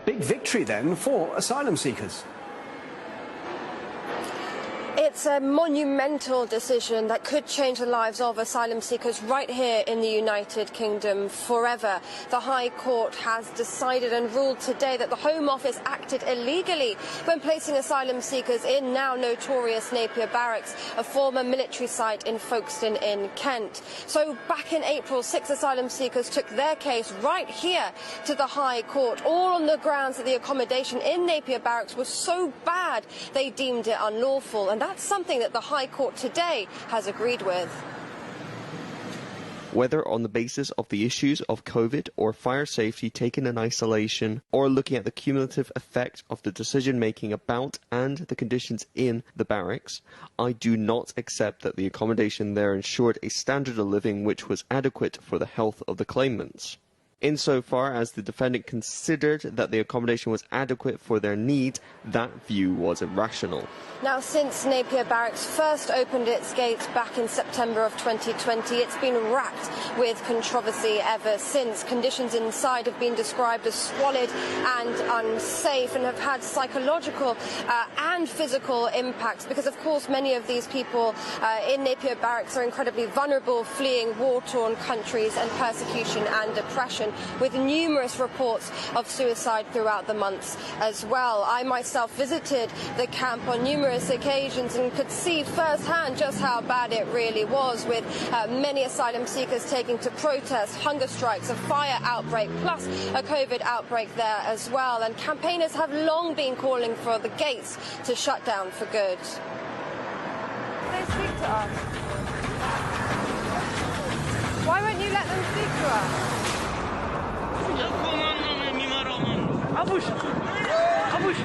big victory then for asylum seekers. It's a monumental decision that could change the lives of asylum seekers right here in the United Kingdom forever. The High Court has decided and ruled today that the Home Office acted illegally when placing asylum seekers in now notorious Napier Barracks, a former military site in Folkestone in Kent. So back in April, 6 asylum seekers took their case right here to the High Court, all on the grounds that the accommodation in Napier Barracks was so bad they deemed it unlawful. And that's something that the High Court today has agreed with. Whether on the basis of the issues of COVID or fire safety taken in isolation, or looking at the cumulative effect of the decision-making about and the conditions in the barracks, I do not accept that the accommodation there ensured a standard of living which was adequate for the health of the claimants. Insofar as the defendant considered that the accommodation was adequate for their needs, that view was irrational. Now, since Napier Barracks first opened its gates back in September of 2020, it's been racked with controversy ever since. Conditions inside have been described as squalid and unsafe and have had psychological and physical impacts because, of course, many of these people in Napier Barracks are incredibly vulnerable, fleeing war-torn countries and persecution and oppression, with numerous reports of suicide throughout the months as well. I myself visited the camp on numerous occasions and could see firsthand just how bad it really was, with many asylum seekers taking to protest, hunger strikes, a fire outbreak, plus a COVID outbreak there as well. And campaigners have long been calling for the gates to shut down for good. They speak to us. Why won't you let them speak to us? Abush! Abush!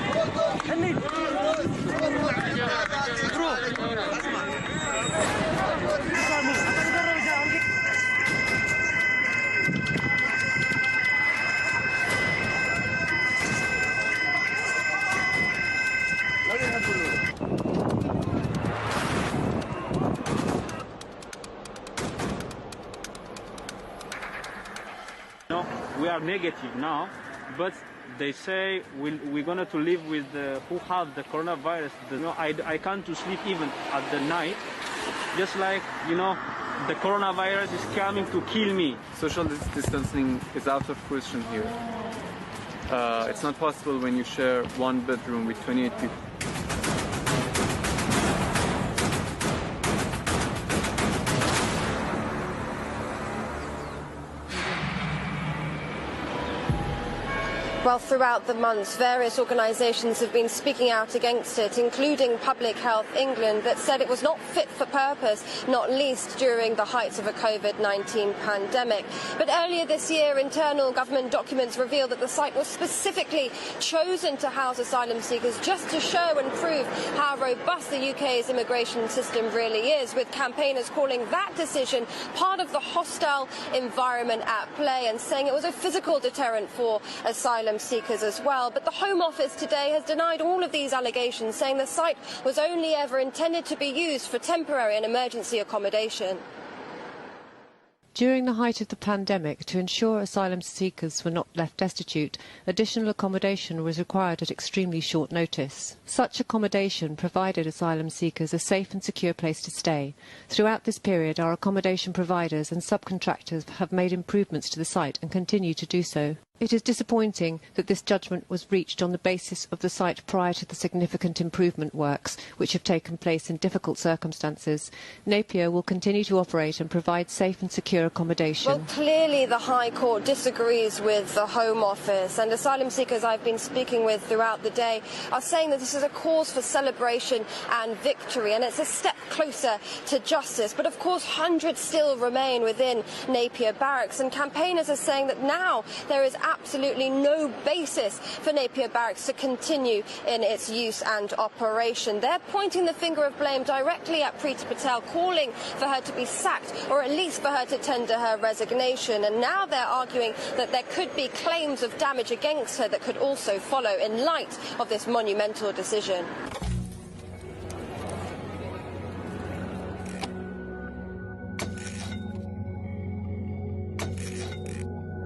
No, we are negative now, but they say we're going to live with who have the coronavirus. I can't to sleep even at the night, just like, the coronavirus is coming to kill me. Social distancing is out of question here. It's not possible when you share one bedroom with 28 people. Well, throughout the months, various organisations have been speaking out against it, including Public Health England, that said it was not fit for purpose, not least during the heights of a COVID-19 pandemic. But earlier this year, internal government documents revealed that the site was specifically chosen to house asylum seekers just to show and prove how robust the UK's immigration system really is, with campaigners calling that decision part of the hostile environment at play and saying it was a physical deterrent for asylum seekers as well. But the Home Office today has denied all of these allegations, saying the site was only ever intended to be used for temporary and emergency accommodation. During the height of the pandemic, to ensure asylum seekers were not left destitute, additional accommodation was required at extremely short notice. Such accommodation provided asylum seekers a safe and secure place to stay. Throughout this period, our accommodation providers and subcontractors have made improvements to the site and continue to do so. It is disappointing that this judgment was reached on the basis of the site prior to the significant improvement works, which have taken place in difficult circumstances. Napier will continue to operate and provide safe and secure accommodation. Well, clearly the High Court disagrees with the Home Office, and asylum seekers I've been speaking with throughout the day are saying that this is a cause for celebration and victory, and it's a step closer to justice. But of course, hundreds still remain within Napier Barracks, and campaigners are saying that now there is absolutely no basis for Napier Barracks to continue in its use and operation. They're pointing the finger of blame directly at Preeti Patel, calling for her to be sacked, or at least for her to tender her resignation. And now they're arguing that there could be claims of damage against her that could also follow in light of this monumental decision.